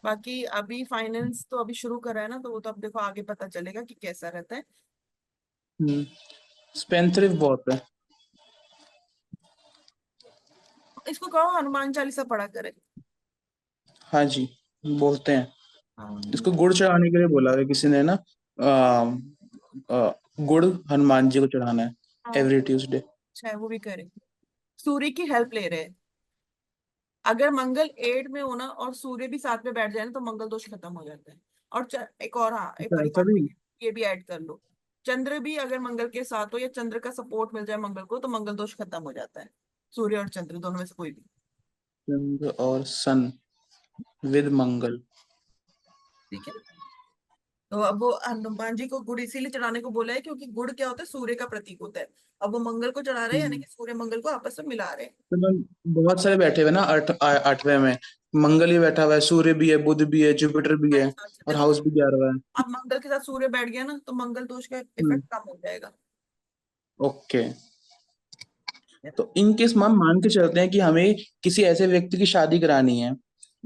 बाकी अभी फाइनेंस तो अभी शुरू करा है ना, तो वो तो अब देखो आगे पता चलेगा कि कैसा रहता है। स्पेंथरिफ बहुत है। इसको कहो हनुमान चालीसा पढ़ा करे। हाँ जी, बोलते हैं। हाँ। इसको गुड़ चढ़ाने के लिए बोला है किसी ने ना, आ, गुड़ हनुमान जी को चढ़ाना है हाँ, एवरी ट्यूसडे। अच्छा है, वो भी करे। सूर्य की हेल्प ले रहे हैं, अगर मंगल 8 में होना और सूर्य भी साथ में बैठ जाए ना तो मंगल दोष खत्म हो जाता है। और एक और, हाँ, एक ऐसा परिहार भी? भी, ये भी ऐड कर लो। चंद्र भी अगर मंगल के साथ हो या चंद्र का सपोर्ट मिल जाए मंगल को तो मंगल दोष खत्म हो जाता है। सूर्य और चंद्र दोनों में से कोई भी। चंद्र और सन विद मंगल। ठीक है, तो अब वो हनुमान जी को गुड़ इसीलिए चढ़ाने को बोला है क्योंकि गुड़ क्या होता है, सूर्य का प्रतीक होता है। अब वो मंगल को चढ़ा रहे हैं, यानी कि सूर्य मंगल को आपस में मिला रहे हैं। तो मैम बहुत सारे बैठे हुए ना 8वें में, मंगल ही बैठा हुआ है, सूर्य भी है, बुध भी है, जुपिटर भी है, अच्छा अच्छा, और देखो हाउस भी 11वां है। अब मंगल के साथ सूर्य बैठ गया ना, तो मंगल दोष का हम्म। इफेक्ट कम हो जाएगा। ओके। तो इन केस हम मान के चलते हैं कि हमें किसी ऐसे व्यक्ति की शादी करानी है।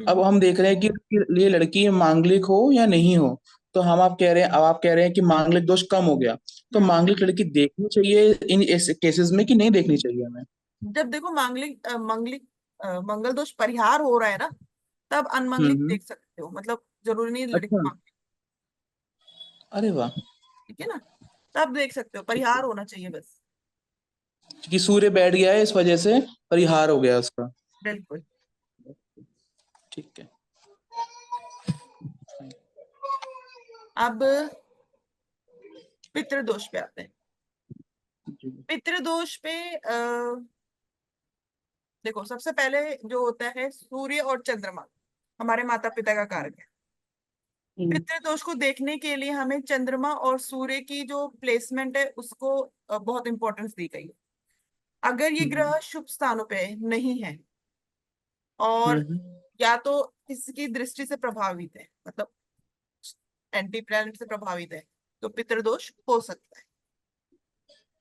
अब हम देख रहे हैं कि उसके लिए लड़की मांगलिक हो या नहीं हो। तो हम आप कह रहे हैं, अब आप कह रहे हैं कि मांगलिक दोष कम हो गया, तो मांगलिक लड़की देखनी चाहिए इन ऐसे केसेस में कि नहीं देखनी चाहिए हमें? जब देखो मंगल दोष परिहार हो रहा है ना, तब अनमंगलिक हम्म। देख सकते हो, मतलब जरूरी नहीं लड़की अच्छा। मांगलिक, अरे वाह। ठीक है ना, तब देख सकते हो, परिहार होना चाहिए बस। कि सूर्य बैठ गया है इस वजह से परिहार हो गया उसका। बिल्कुल। ठीक है। अब पितृदोष पे आते हैं। जी। पितृदोष पे देखो, सबसे पहले जो होता है, सूर्य और चंद्रमा हमारे माता पिता का कारक है। पितृदोष को देखने के लिए हमें चंद्रमा और सूर्य की जो प्लेसमेंट है उसको बहुत इंपॉर्टेंस दी गई है। अगर ये हम्म। ग्रह शुभ स्थानों पे नहीं है और हम्म। या तो किसकी दृष्टि से प्रभावित है, मतलब एंटी प्लैनेट से प्रभावित है, तो पितृदोष हो सकता है,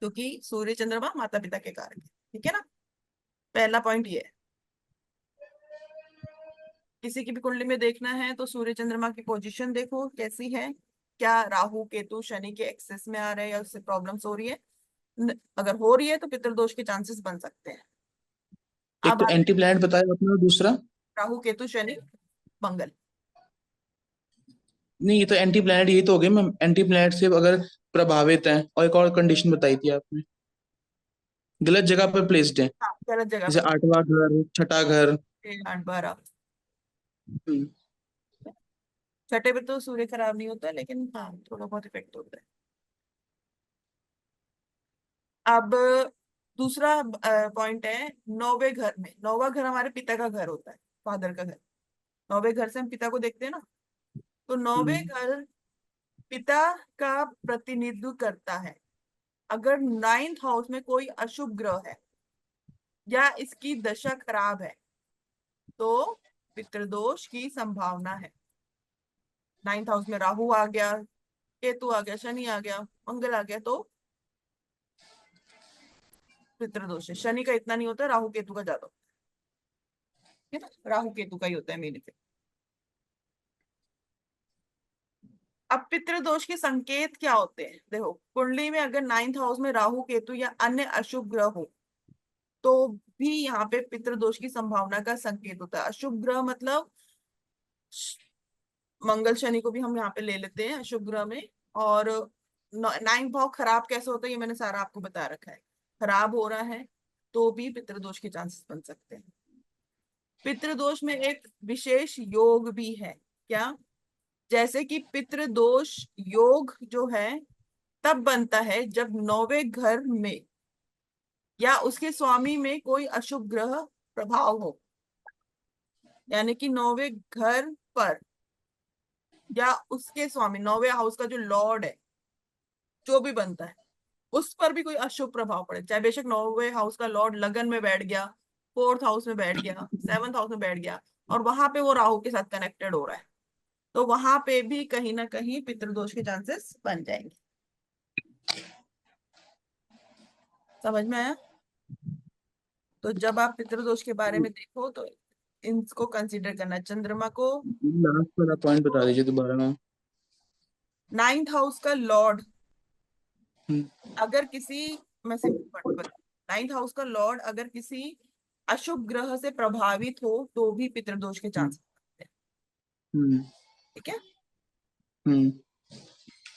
क्योंकि सूर्य चंद्रमा माता पिता के कारक है। ठीक है ना, पहला पॉइंट ये है। किसी की भी कुंडली में देखना है तो सूर्य चंद्रमा की पोजीशन देखो कैसी है, क्या राहु केतु शनि के एक्सेस में आ रहे हैं या उससे प्रॉब्लम्स हो रही है। अगर हो रही है तो पितृदोष के चांसेस बन सकते हैं। एक अब तो एंटी प्लैनेट बताया आपने, और दूसरा? राहु केतु शनि मंगल। नहीं, ये तो एंटी प्लैनेट, यही तो हो गए मैम। एंटी प्लैनेट से अगर प्रभावित हैं, और एक और कंडीशन बताई थी आपने, गलत जगह पर प्लेस्ड है, हाँ, गलत जगह जैसे पे। 8वां घर, छठा घर। 8 12। हम्म। छठे पे तो सूर्य खराब नहीं होता, लेकिन हाँ थोड़ा बहुत इफेक्ट होता है। अब दूसरा पॉइंट है, नौवे घर में। नौवा घर हमारे पिता का घर होता है, फादर का घर। नौवे घर से हम पिता को देखते हैं ना, तो नौवे हम्म। घर पिता का प्रतिनिधित्व करता है। अगर 9th हाउस में कोई अशुभ ग्रह है या इसकी दशा खराब है तो पितृदोष की संभावना है। 9th हाउस में राहु आ गया, केतु आ गया, शनि आ गया, मंगल आ गया, तो पितृदोष है। शनि का इतना नहीं होता, राहु केतु का ज्यादा होता है ना, राहु केतु का ही होता है मेन। अब पितृदोष के संकेत क्या होते हैं, देखो कुंडली में अगर 9th हाउस में राहु केतु या अन्य अशुभ ग्रह हो तो भी यहाँ पे पितृदोष की संभावना का संकेत होता है। अशुभ ग्रह मतलब मंगल शनि को भी हम यहाँ पे ले लेते हैं अशुभ ग्रह में। और 9th भाव खराब कैसे होता है ये मैंने सारा आपको बता रखा है। खराब हो रहा है तो भी पितृदोष के चांसेस बन सकते हैं। पितृदोष में एक विशेष योग भी है, क्या? जैसे कि पितृदोष योग जो है तब बनता है जब नौवे घर में या उसके स्वामी में कोई अशुभ ग्रह प्रभाव हो, यानी कि नौवे घर पर या उसके स्वामी, नौवे हाउस का जो लॉर्ड है जो भी बनता है, उस पर भी कोई अशुभ प्रभाव पड़े। चाहे बेशक नौवे हाउस का लॉर्ड लगन में बैठ गया, 4th हाउस में बैठ गया, 7th हाउस में बैठ गया, और वहां पे वो राहु के साथ कनेक्टेड हो रहा है, तो वहां पे भी कहीं ना कहीं पितृदोष के चांसेस बन जाएंगे। समझ में आया? तो जब आप पितृदोष के बारे में देखो तो इनको कंसीडर करना। चंद्रमा को, लास्ट वाला पॉइंट बता दीजिए दोबारा मैम। 9th हाउस का लॉर्ड हम्म। अगर किसी, मैं सिंपल बता, 9th हाउस का लॉर्ड अगर किसी अशुभ ग्रह से प्रभावित हो तो भी पितृदोष के हम्म। चांसेस होते हैं। हम्म। ठीक है, हम्म।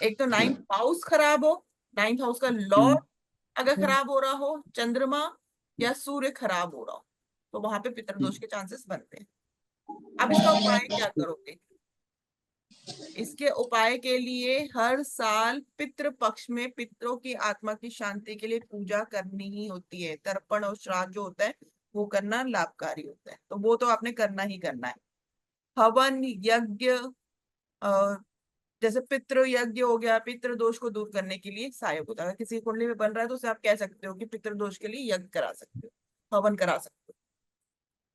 एक तो 9th हाउस खराब हो, 9th हाउस का हम्म। लॉर्ड अगर खराब हो रहा हो, चंद्रमा या सूर्य खराब हो रहा हो, तो वहां पे पितृदोष के चांसेस बनते हैं। अब इसका उपाय क्या करोगे? इसके उपाय के लिए हर साल पितृ पक्ष में पितरों की आत्मा की शांति के लिए पूजा करनी ही होती है। तर्पण और श्राद्ध जो होता है वो करना लाभकारी होता है, तो वो तो आपने करना ही करना है। हवन यज्ञ, अ, जैसे पितृ यज्ञ हो गया, पितृ दोष को दूर करने के लिए सहायक होता है। अगर किसी कुंडली में बन रहा है तो उसे आप कह सकते हो कि पितृ दोष के लिए यज्ञ करा सकते हो, हवन करा सकते हो।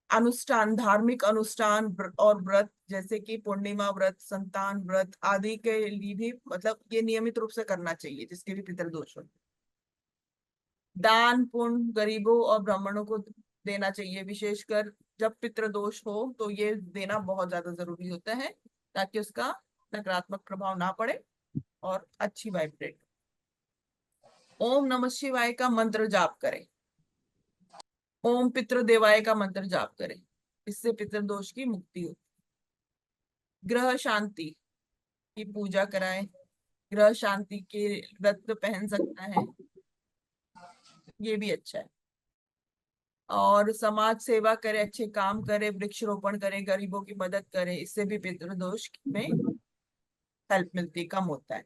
अनुष्ठान, धार्मिक अनुष्ठान और व्रत, जैसे कि पूर्णिमा व्रत, संतान व्रत आदि के लिए भी मतलब ये नियमित रूप से करना चाहिए जिसके भी पितृदोष हो। दान पुण्य गरीबों और ब्राह्मणों को देना चाहिए, विशेषकर जब पितृदोष हो तो ये देना बहुत ज्यादा जरूरी होता है, ताकि उसका नकारात्मक प्रभाव ना पड़े और अच्छी वाइब्रेट। ओम नमः शिवाय का मंत्र जाप करें, ओम पितृदेवाय का मंत्र जाप करें, इससे पितृदोष की मुक्ति होती है। ग्रह शांति की पूजा कराएं, ग्रह शांति के व्रत पहन सकता है, ये भी अच्छा है। और समाज सेवा करे, अच्छे काम करे, वृक्षारोपण करे, गरीबों की मदद करे, इससे भी पितृदोष में हेल्प मिलती, कम होता है।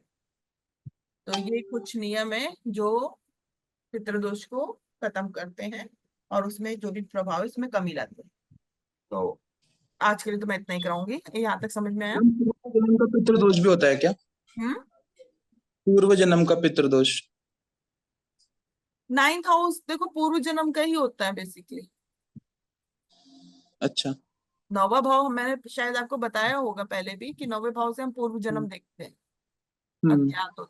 तो ये कुछ नियम है जो पितृदोष को खत्म करते हैं और उसमें जो भी प्रभाव है उसमें कमी लाते हैं। तो आज के लिए तो मैं इतना ही कराऊंगी। यहाँ तक समझ में आया? पूर्व जन्म का पितृदोष भी होता है क्या? हम्म। पूर्व जन्म का पितृदोष? नाइन्थ हाउस देखो पूर्व जन्म का ही होता है बेसिकली। अच्छा। नौवा भाव मैंने शायद आपको बताया होगा पहले भी कि नौवे भाव से हम पूर्व जन्म देखते हैं, हम्म। अज्ञात हो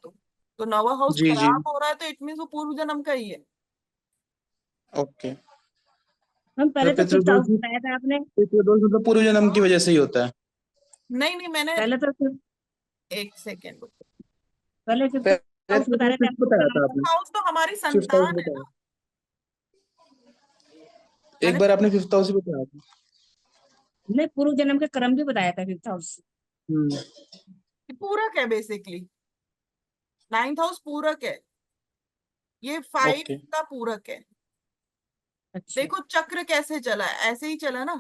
तो नौवा हाउस जी जी। खराब हो रहा है तो इट मीन वो पूर्व जन्म का ही है। ओके। हम पहले तो फिफ्थ पितृदोष हाउस भी, बताया था आपने। पितृदोष मतलब पूर्व जन्म की वजह से ही होता है? नहीं नहीं, मैंने पहले तो एक सेकेंड। पहले फिफ्थ पहले हाउस तो बता रहे थे फिफ्थ आपको बताया क्या? था आपने। हाउस तो हमारी फिफ्थ हाउस संतान है ना। बताया, एक मैंने बार आपने फिफ्थ हाउस ही बताया था। हमने पूर्व जन्म के कर्म भी बताया था फिफ्थ हाउस। हम्म। पूरक है बेसिकली, नाइन्थ हाउस पूरक है, ये 5 ओके। का पूरक है। अच्छा। देखो चक्र कैसे चला है, ऐसे ही चला ना।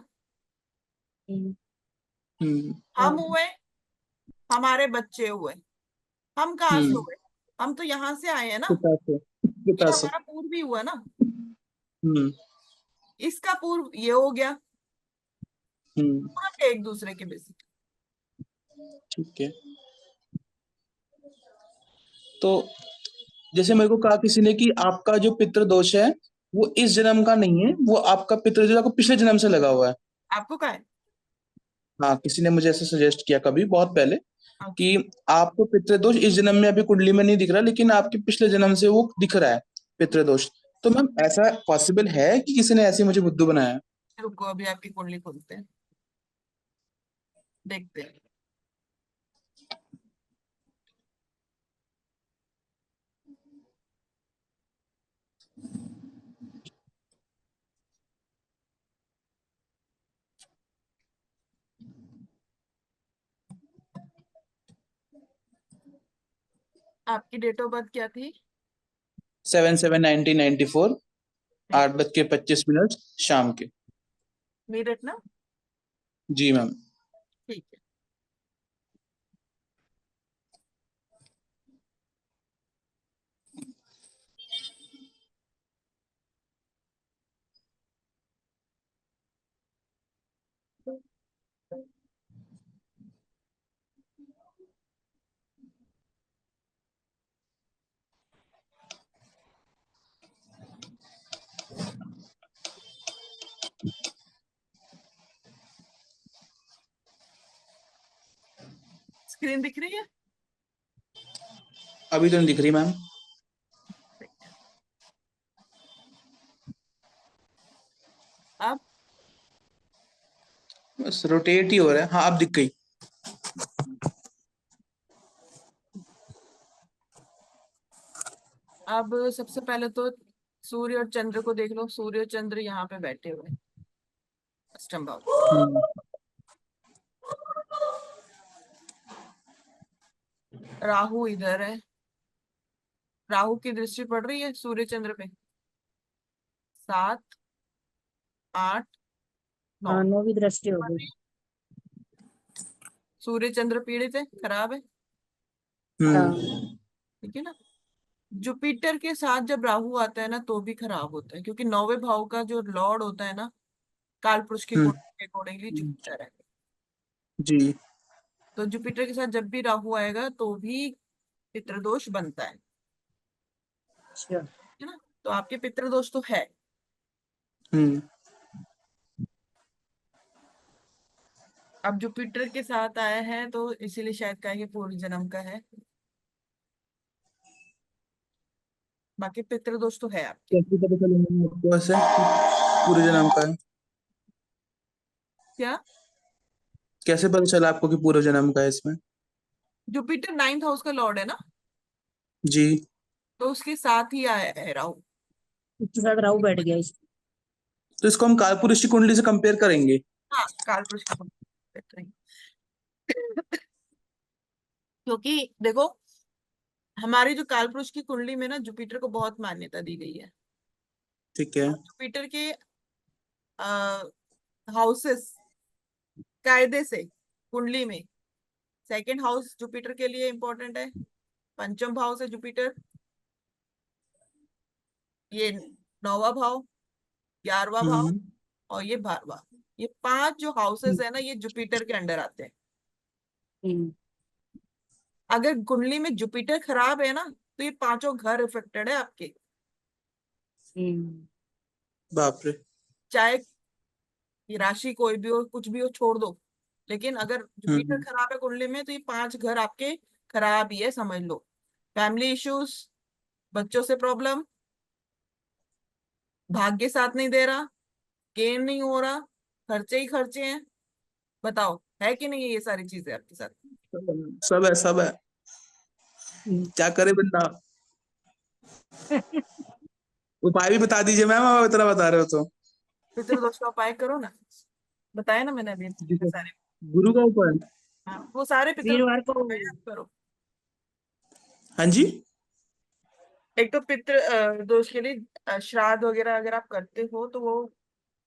हम्म, हम्म। हम हुए, हमारे बच्चे हुए, हम कहाँ से हम्म। हुए? हम तो यहाँ से आए हैं ना, पिता से, ये पिता से। हमारा पूर्व भी हुआ ना। हम्म। इसका पूर्व ये हो गया, हम्म। पूरक है एक दूसरे के बेसिकली। ठीक है। तो जैसे मेरे को कहा किसी ने कि आपका जो पितृदोष है वो इस जन्म का नहीं है, वो आपका पितृदोष आपको पिछले जन्म से लगा हुआ है। आपको क्या है? हाँ, किसी ने मुझे ऐसे सजेस्ट किया कभी बहुत पहले Okay. कि आपको पितृदोष इस जन्म में अभी कुंडली में नहीं दिख रहा, लेकिन आपके पिछले जन्म से वो दिख रहा है पितृदोष। तो मैम ऐसा पॉसिबल है कि किसी ने ऐसे मुझे बुद्धू बनाया है? रुको अभी आपकी कुंडली खोलते हैं, देखते हैं। आपकी डेट ऑफ बर्थ क्या थी? 7/7/1994, 8:25 शाम के। मेरठ ना? जी मैम। ठीक है। स्क्रीन दिख रही है? अभी तो नहीं दिख रही मैम। अब बस रोटेट ही हो रहा है। हाँ, अब दिख गई। अब सबसे पहले तो सूर्य और चंद्र को देख लो। सूर्य और चंद्र यहाँ पे बैठे हुए हैं अष्टम भाव। हम्म। राहु इधर है, राहु की दृष्टि पड़ रही है सूर्य चंद्र पे। 7 8 9 हाँ, नौवीं दृष्टि हो गई। सूर्य चंद्र पीड़ित है, खराब है, हाँ। ठीक है ना। जुपिटर के साथ जब राहु आता है ना तो भी खराब होता है, क्योंकि नौवे भाव का जो लॉर्ड होता है ना, काल पुरुष के हम्म। गुण के अकॉर्डिंगली जुपिटर है। जी। तो जुपिटर के साथ जब भी राहु आएगा तो भी पितृदोष बनता अच्छा। है ना। तो आपके पितृदोष तो है। हम्म। अब जुपिटर के साथ आया है तो इसीलिए शायद कहेंगे पूर्व जन्म का है, बाकी पितृदोष तो है आपके। कैसे पता चलेगा आपको ऐसे कि पूरे जन्म का है? क्या? कैसे पता चला आपको कि पूरे जन्म का है इसमें? जुपिटर 9th हाउस का लॉर्ड है ना, जी। तो उसके साथ ही आया है राहु। उसके साथ राहु बैठ गया इस। तो इसको हम कालपुरुष की कुंडली से कंपेयर करेंगे। हाँ, कालपुरुष की कुंडली। क्योंकि देखो, हमारी जो कालपुरुष की कुंडली में ना जुपिटर को बहुत मान्यता दी गई है। ठीक है। और जुपिटर के हाउसेस कायदे से कुंडली में सेकंड हाउस जुपिटर के लिए इंपॉर्टेंट है, पंचम भाव से जुपिटर, ये 9वां भाव, 11वां भाव हम्म। और ये 12वां, ये 5 जो हाउसेस है ना ये जुपिटर के अंडर आते हैं। हम्म। अगर कुंडली में जुपिटर खराब है ना तो ये 5 घर इफेक्टेड है आपके। हम्म। बाप रे। चाहे ये राशि कोई भी हो, कुछ भी हो, छोड़ दो, लेकिन अगर जुपिटर हम्म। खराब है कुंडली में तो ये 5 घर आपके खराब ही है, समझ लो। फैमिली इश्यूज, बच्चों से प्रॉब्लम, भाग्य साथ नहीं दे रहा, गेन नहीं हो रहा, खर्चे ही खर्चे हैं। बताओ है कि नहीं है ये सारी चीजें आपके साथ? सब है, सब है। हम्म। क्या करे बंदा? उपाय भी बता दीजिए मैम, आप इतना बता रहे हो तो। पितृदोष का उपाय करो ना, बताया ना मैंने अभी जी इतने सर। सारे। गुरु का उपाय? हाँ, वो सारे पितृदोष वीरवार को। का आप करो। हाँ जी। एक तो पितृ दोष के लिए श्राद्ध वगैरह अगर आप करते हो तो वो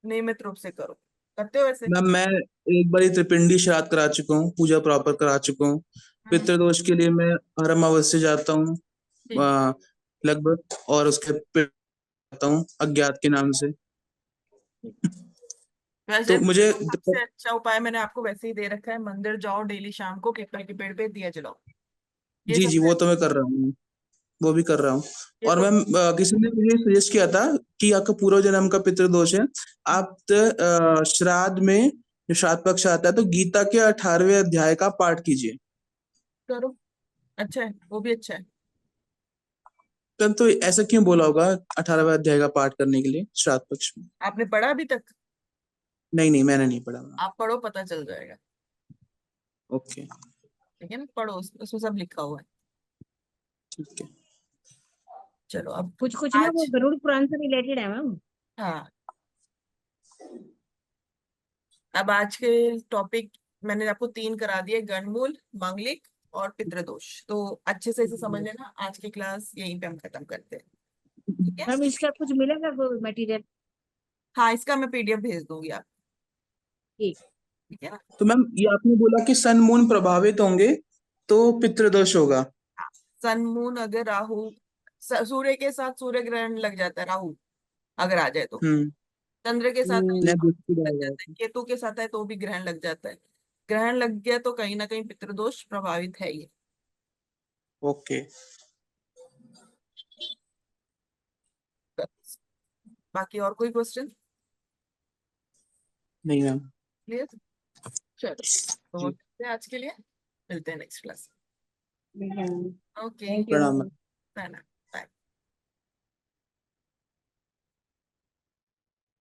नियमित रूप से करो। करते हो वैसे? मैम मैं एक बार त्रिपिंडी श्राद्ध करा चुका हूँ, पूजा प्रॉपर करा चुका हूँ। हम्म, पितृदोष के लिए मैं हर अमावस्या जाता हूँ, ठीक है। लगभग, और उसके फिर आता हूँ अज्ञात के नाम से। वैसे तो मुझे सबसे अच्छा उपाय मैंने आपको वैसे ही दे रखा है, मंदिर जाओ डेली शाम को, पीपल के पेड़ पे दिया जलाओ। ये जी जी, सबसे वो तो मैं कर रहा हूँ, वो भी कर रहा हूँ। ये और तो मैम किसी ने मुझे सजेस्ट किया था कि आपका पूर्व जन्म का पितृदोष है, आप श्राद्ध में, जो श्राद्ध पक्ष आता है, तो गीता के 18वें अध्याय का पाठ कीजिए। करो, अच्छा है, वो भी अच्छा है। तब तो ऐसा क्यों बोला होगा 18वें अध्याय का पाठ करने के लिए श्राद्ध पक्ष में? आपने पढ़ा अभी तक? नहीं नहीं, मैंने नहीं पढ़ा मैम। आप पढ़ो, पता चल जाएगा। ओके। ठीक है ना, पढ़ो, उसमें सब लिखा हुआ है। ठीक है। चलो अब कुछ कुछ ना वो आज, गरुड़ पुराण से रिलेटेड है मैम। हाँ, अब आज के टॉपिक मैंने आपको 3 करा दिए, गणमूल, मांगलिक और पितृदोष। तो अच्छे से इसे समझ लेना, आज की क्लास यहीं पे हम खत्म करते हैं। ठीक है? मैम इसका कुछ मिलेगा मटेरियल? हाँ, इसका मैं पीडीएफ भेज दूंगी आप। ठीक। ठीक है ना? तो मैम ये आपने बोला कि सन मून प्रभावित होंगे तो पितृदोष होगा। सन मून अगर राहु, सूर्य के साथ सूर्य ग्रहण लग जाता है राहु, अगर आ जाए तो। हम्म। चंद्र के साथ हम्म। मैं देख के लग आएगा। जाता है, केतु के साथ है तो भी ग्रहण लग जाता है। ग्रहण लग गया तो कहीं ना कहीं पितृदोष प्रभावित है ये। ओके। बाकी और कोई क्वेश्चन? नहीं मैम। क्लियर? चलो, तो जी। ठीक है, आज के लिए मिलते हैं नेक्स्ट क्लास। ठीक है मैम। ओके, थैंक प्रणाम। यू। बाय।